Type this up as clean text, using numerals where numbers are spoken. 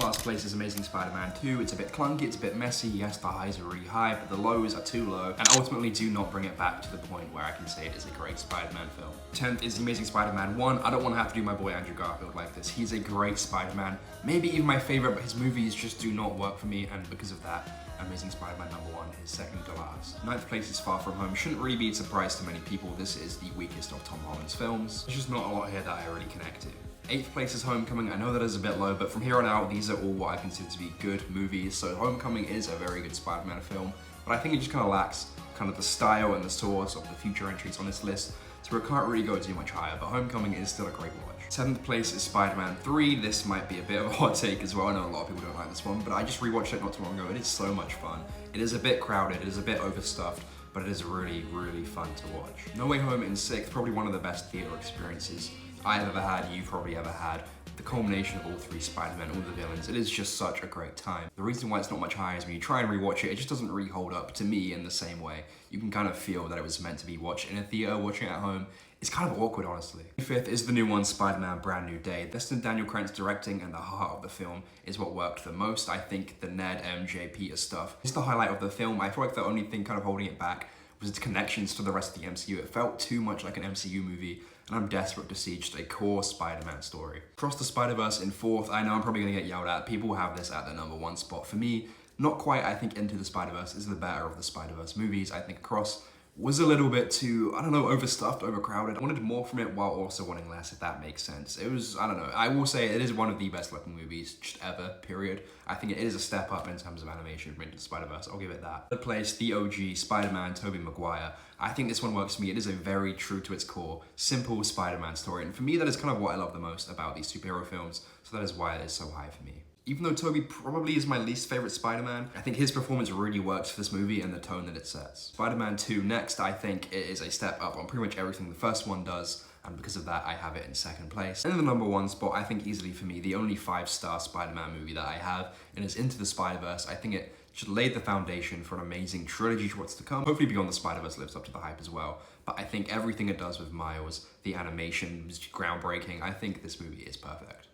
last place is Amazing Spider-Man 2. It's a bit clunky, it's a bit messy. Yes, the highs are really high, but the lows are too low, and ultimately do not bring it back to the point where I can say it is a great Spider-Man film. 10th is The Amazing Spider-Man 1. I don't want to have to do my boy Andrew Garfield like this. He's a great Spider-Man, maybe even my favorite, but his movies just do not work for me, and because of that, Amazing Spider-Man #1 is second to last. 9th place is Far From Home. Shouldn't really be a surprise to many people. This is the weakest of Tom Holland's films. There's just not a lot here that I really connect to. 8th place is Homecoming. I know that is a bit low, but from here on out, these are all what I consider to be good movies. So Homecoming is a very good Spider-Man film, but I think it just kind of lacks kind of the style and the source of the future entries on this list, so it can't really go too much higher, but Homecoming is still a great watch. 7th place is Spider-Man 3. This might be a bit of a hot take as well. I know a lot of people don't like this one, but I just rewatched it not too long ago. It is so much fun. It is a bit crowded, it is a bit overstuffed, but it is really, really fun to watch. No Way Home in 6th, probably one of the best theater experiences I've ever had, you've probably ever had. The culmination of all three Spider-Men, all the villains, it is just such a great time. The reason why it's not much higher is when you try and rewatch it, it just doesn't really hold up to me in the same way. You can kind of feel that it was meant to be watched in a theater, watching it at home. It's kind of awkward, honestly. 5th is the new one, Spider-Man Brand New Day. Destin Daniel Crane's directing and the heart of the film is what worked the most. I think the Ned, MJ, Peter stuff is the highlight of the film. I feel like the only thing kind of holding it back was its connections to the rest of the MCU. It felt too much like an MCU movie, and I'm desperate to see just a core Spider-Man story. Across the Spider-Verse in 4th, I know I'm probably gonna get yelled at. People have this at their #1 spot. For me, not quite. I think Into the Spider-Verse is the better of the Spider-Verse movies. I think Across was a little bit too, I don't know, overstuffed, overcrowded. I wanted more from it while also wanting less, if that makes sense. It was, I don't know, I will say it is one of the best looking movies just ever, period. I think it is a step up in terms of animation from Into the Spider-Verse, I'll give it that. Third place, the OG, Spider-Man, Tobey Maguire. I think this one works for me. It is a very true to its core, simple Spider-Man story. And for me, that is kind of what I love the most about these superhero films. So that is why it is so high for me. Even though Tobey probably is my least favorite Spider-Man, I think his performance really works for this movie and the tone that it sets. Spider-Man 2 next, I think it is a step up on pretty much everything the first one does, and because of that, I have it in second place. And in the #1 spot, I think easily for me, the only 5-star Spider-Man movie that I have, and is Into the Spider-Verse. I think it just laid the foundation for an amazing trilogy to what's to come. Hopefully Beyond the Spider-Verse lives up to the hype as well, but I think everything it does with Miles, the animation was groundbreaking. I think this movie is perfect.